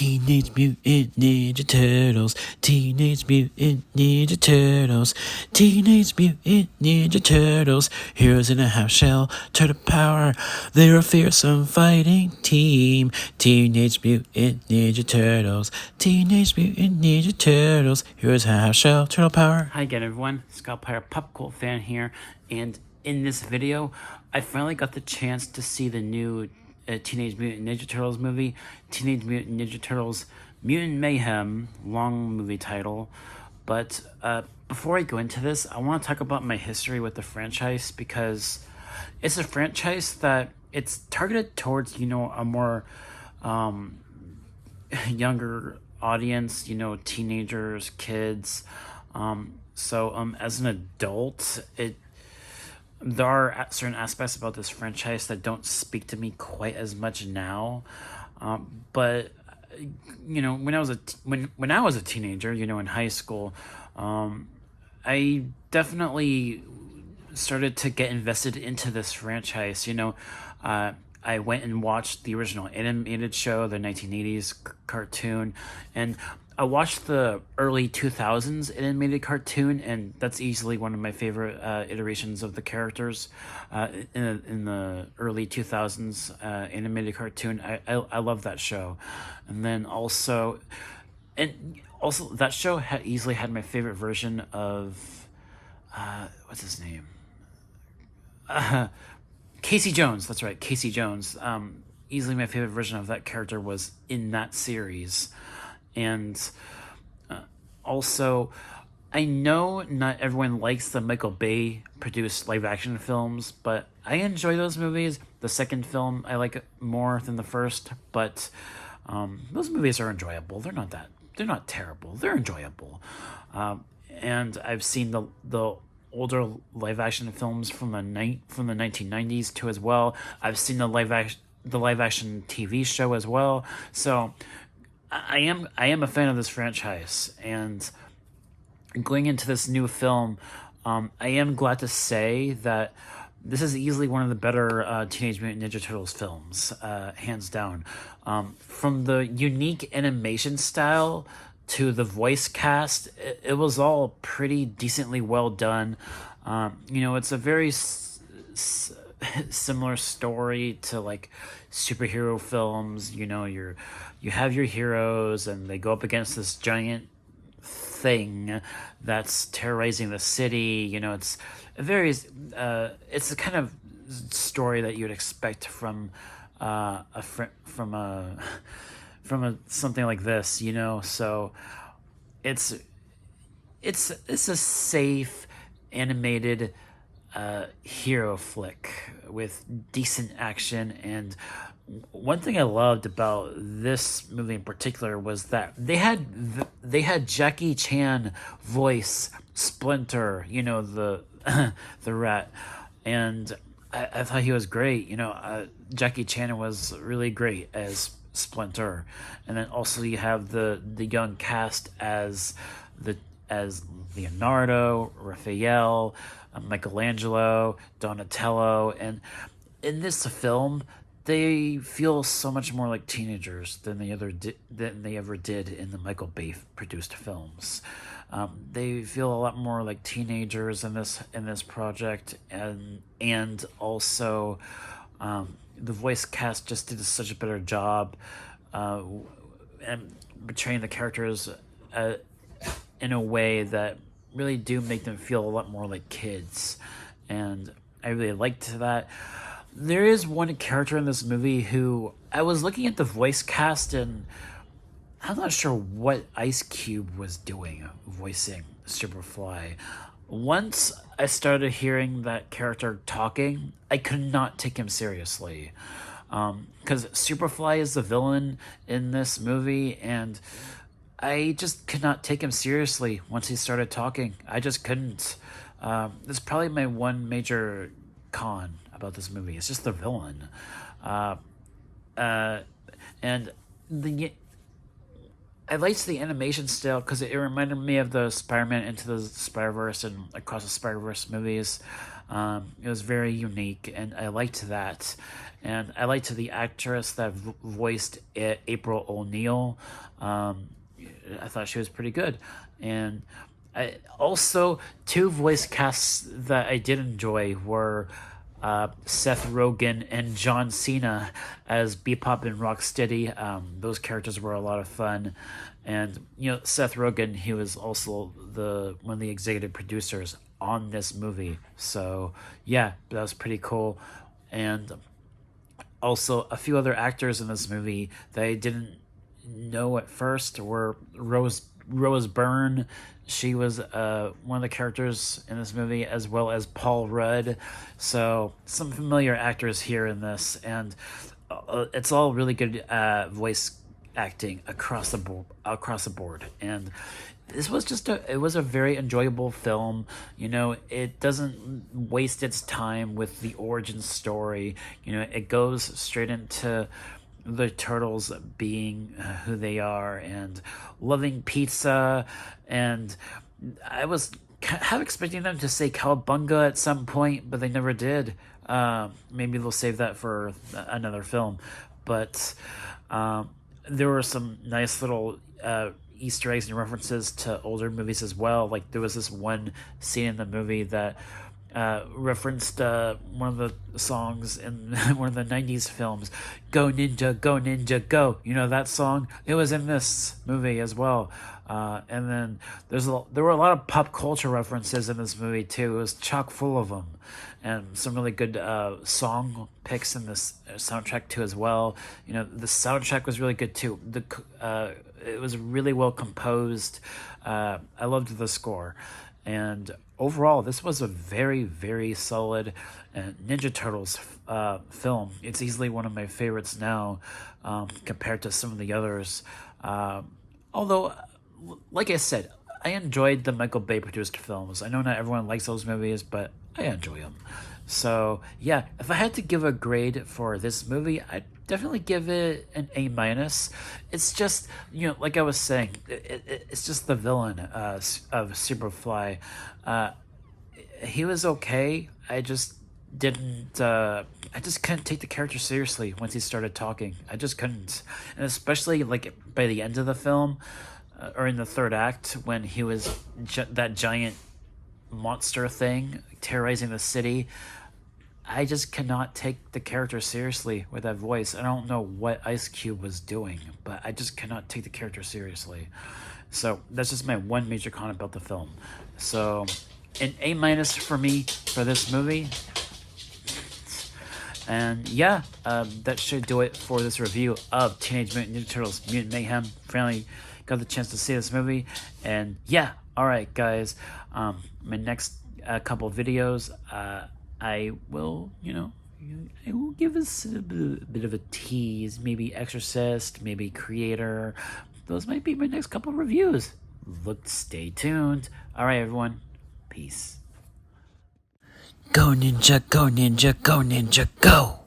Teenage Mutant Ninja Turtles, Teenage Mutant Ninja Turtles, Teenage Mutant Ninja Turtles, heroes in a half shell, turtle power, they're a fearsome fighting team. Teenage Mutant Ninja Turtles, Teenage Mutant Ninja Turtles, heroes in a half shell, turtle power. Hi again everyone, Scott Pyre, Pop Cult fan here, and in this video, I finally got the chance to see the new Teenage Mutant Ninja Turtles movie, Teenage Mutant Ninja Turtles Mutant Mayhem, long movie title. But before I go into this, I want to talk about my history with the franchise, because it's a franchise that it's targeted towards, a more younger audience, teenagers, kids. So as an adult, there are certain aspects about this franchise that don't speak to me quite as much now. But when I was a teenager, in high school, I definitely started to get invested into this franchise. I went and watched the original animated show, the 1980s cartoon, and I watched the early 2000s animated cartoon, and that's easily one of my favorite iterations of the characters in the early 2000s animated cartoon. I love that show. And then also that show easily had my favorite version of what's his name? Casey Jones. That's right, Casey Jones. Easily my favorite version of that character was in that series. And also, I know not everyone likes the Michael Bay produced live action films, but I enjoy those movies. The second film I like more than the first, but those movies are enjoyable. They're not terrible. They're enjoyable. And I've seen the older live action films from the 1990s too as well. I've seen the live action TV show as well. So I am a fan of this franchise, and going into this new film, I am glad to say that this is easily one of the better Teenage Mutant Ninja Turtles films, hands down. From the unique animation style to the voice cast, it was all pretty decently well done. It's a very similar story to like superhero films. You have your heroes and they go up against this giant thing that's terrorizing the city. It's a very it's the kind of story that you would expect from something like this. So it's a safe animated hero flick with decent action. And one thing I loved about this movie in particular was that they had Jackie Chan voice Splinter, the the rat, and I thought he was great. Jackie Chan was really great as Splinter. And then also you have the young cast as Leonardo, Raphael, Michelangelo, Donatello, and in this film, they feel so much more like teenagers than they ever did in the Michael Bay produced films. They feel a lot more like teenagers in this project, and also the voice cast just did such a better job and portraying the characters in a way that really do make them feel a lot more like kids, and I really liked that. There is one character in this movie who I was looking at the voice cast, and I'm not sure what Ice Cube was doing voicing Superfly. Once I started hearing that character talking, I could not take him seriously. Because Superfly is the villain in this movie, and I just could not take him seriously once he started talking. I just couldn't. That's probably my one major con about this movie. It's just the villain. And I liked the animation style because it reminded me of the Spider-Man Into the Spider-Verse and Across the Spider-Verse movies. It was very unique, and I liked that. And I liked the actress that voiced April O'Neil. Um, I thought she was pretty good. And I also, two voice casts that I did enjoy were Seth Rogen and John Cena as Bebop and Rocksteady. Those characters were a lot of fun, and Seth Rogen, he was also the one of the executive producers on this movie. So yeah, that was pretty cool, and also a few other actors in this movie that I didn't know at first were Rose Byrne. She was one of the characters in this movie, as well as Paul Rudd. So some familiar actors here in this, and it's all really good voice acting across the board. And this was it was a very enjoyable film. It doesn't waste its time with the origin story. It goes straight into the turtles being who they are and loving pizza. And I was half expecting them to say cowabunga at some point, but they never did. Maybe they'll save that for another film. But there were some nice little Easter eggs and references to older movies as well. Like there was this one scene in the movie that referenced one of the songs in one of the 90s films, Go Ninja, Go Ninja, Go. That song? It was in this movie as well. And then there were a lot of pop culture references in this movie too. It was chock full of them. And some really good song picks in this soundtrack too as well. The soundtrack was really good too. It was really well composed. I loved the score. And overall, this was a very, very solid Ninja Turtles film. It's easily one of my favorites now compared to some of the others. Although, like I said, I enjoyed the Michael Bay produced films. I know not everyone likes those movies, but I enjoy them. So, yeah, if I had to give a grade for this movie, I'd definitely give it an A-. It's just, like I was saying, it's just the villain of Superfly. He was okay. I just couldn't take the character seriously once he started talking. I just couldn't. And especially, like, by the end of the film, or in the third act, when he was that giant monster thing terrorizing the city, I just cannot take the character seriously with that voice. I don't know what Ice Cube was doing, but I just cannot take the character seriously. So that's just my one major con about the film. So an A- for me for this movie. And yeah, that should do it for this review of Teenage Mutant Ninja Turtles Mutant Mayhem. Finally got the chance to see this movie. And yeah, alright guys, my next couple videos, I will, I will give us a bit of a tease. Maybe Exorcist, maybe Creator. Those might be my next couple reviews. Stay tuned. Alright everyone, peace. Go Ninja, go Ninja, go Ninja, go!